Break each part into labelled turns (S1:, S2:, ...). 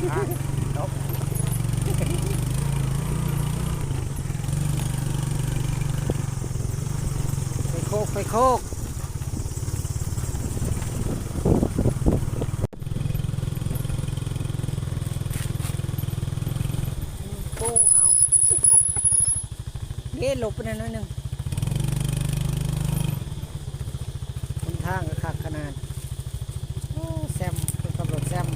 S1: จบ
S2: ไปโคกโค้งเอาเดี๋ยวหลบไปหน่อยนึงบนทางก็คักขนาดโอ้แซมเป็นตำรวจแซม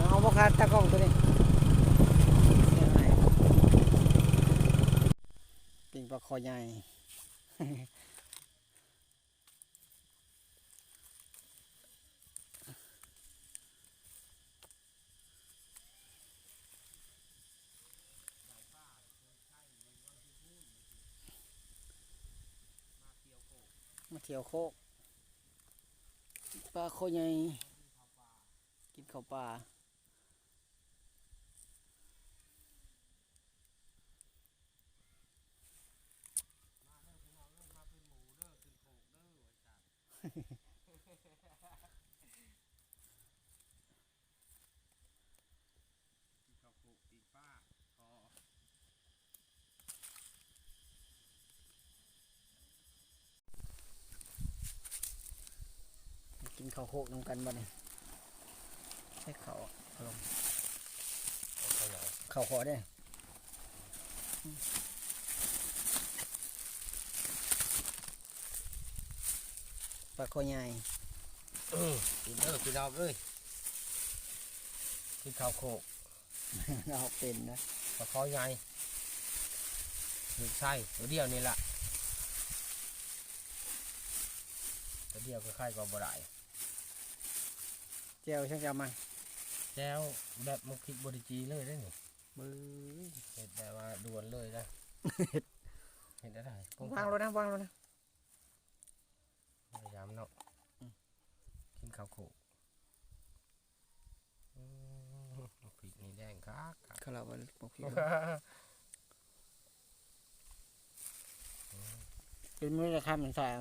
S2: เอาบ่ขาดตะกล้องตัวนี้ปิงปลาคอใหญ่ มาเที่ยวโคกปลาโคใหญ่กินข้าวปลากินข้าวโคกน้ำกันบ่เนี่ยให้เขาเอาลงข้าวขอได้ปลาโคใหญ่
S1: กินกินเอาเลยกินข้าวโคก
S2: เราเป็นนะ
S1: ปลาคอใหญ่ถึงไส้ตัวเดียวนี่แหละตัวเดียวก็ค่ายกับบ่ได้
S2: เจียวช่างจะมา
S1: แล้วแบบมุกพริกบริจีเลยได้หนิ
S2: มือ
S1: เห็ดแบบว่าด่วนเลยนะเห็ดได้
S2: วางแล้วนะวางแล้วนะ
S1: พยายามเนาะกินข้าวโขกพริกนี่แดงคัก
S2: ข้าวเราวันปกติเป็นมือจะทำเหมือนสาย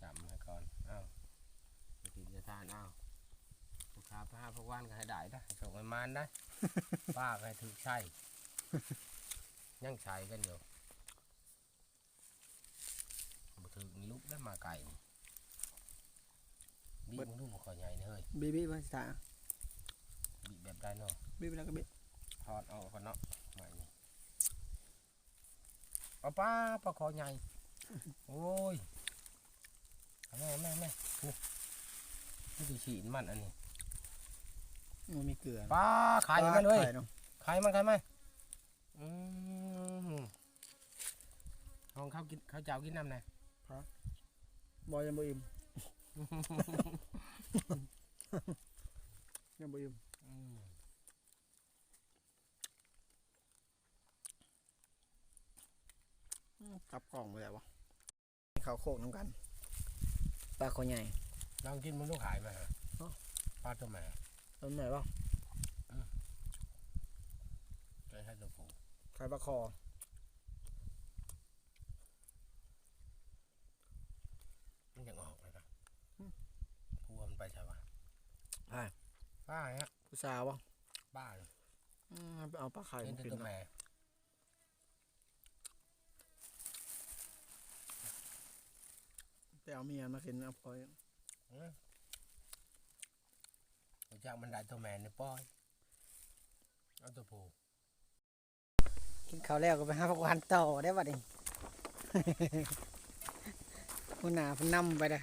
S1: จำให้ก่อนอ้าวกินจะทานอ้าวลูกค้าพาพวกวันก็ให้ได้นะส่งไปมานได้ ป้าก็ให้ถือใช่ยังใช้กันอยู่บุถึงลุกได้มาไก่บีบลูกขอใหญ่เลย
S2: บีบีมาสาย
S1: บีบแบบได้เนาะ
S2: บีบีแล้วก็บี
S1: ทอดเอาก่อนเนาะใหม่นี่ป้าปลาคอใหญ่โอ้ยแม่นี่คือฉีนมันอันนี้
S2: มันมีเกลือ
S1: ปลาไข่มันเลยไข่มันลองข้าวกินข้าวเจ้ากินน้ำไหน
S2: บอยยังบ่อิ่มยังบ่อิ่มกลับกล่องไปแล้ววะข้าวโคกน้ำกันปลาโคใหญ่
S1: ลองกินมันลูกขายมาปลาตัวแม่
S2: ต้นไหนบ้าง
S1: ใช้ให้ตัวผู้
S2: ขายปลาคอ
S1: มันยังออกเลยนะพัวมันไปใช่ปะ
S2: อ่า
S1: ป้าเนี่ย
S2: ผู้สาวบ้าง
S1: ป้า
S2: เอาปลาไข่
S1: เป็น
S2: มากิน
S1: ตัวแม่
S2: แต่เอาเมียมากินเอาพอย
S1: จากมันได้ตัวแม่ในป้อยเอาตัวผู้
S2: กินข้าวแล้วก็ไปหาผักหวานต่อได้ป่ะดิ หัวหน้าเพิ่นนำไปได้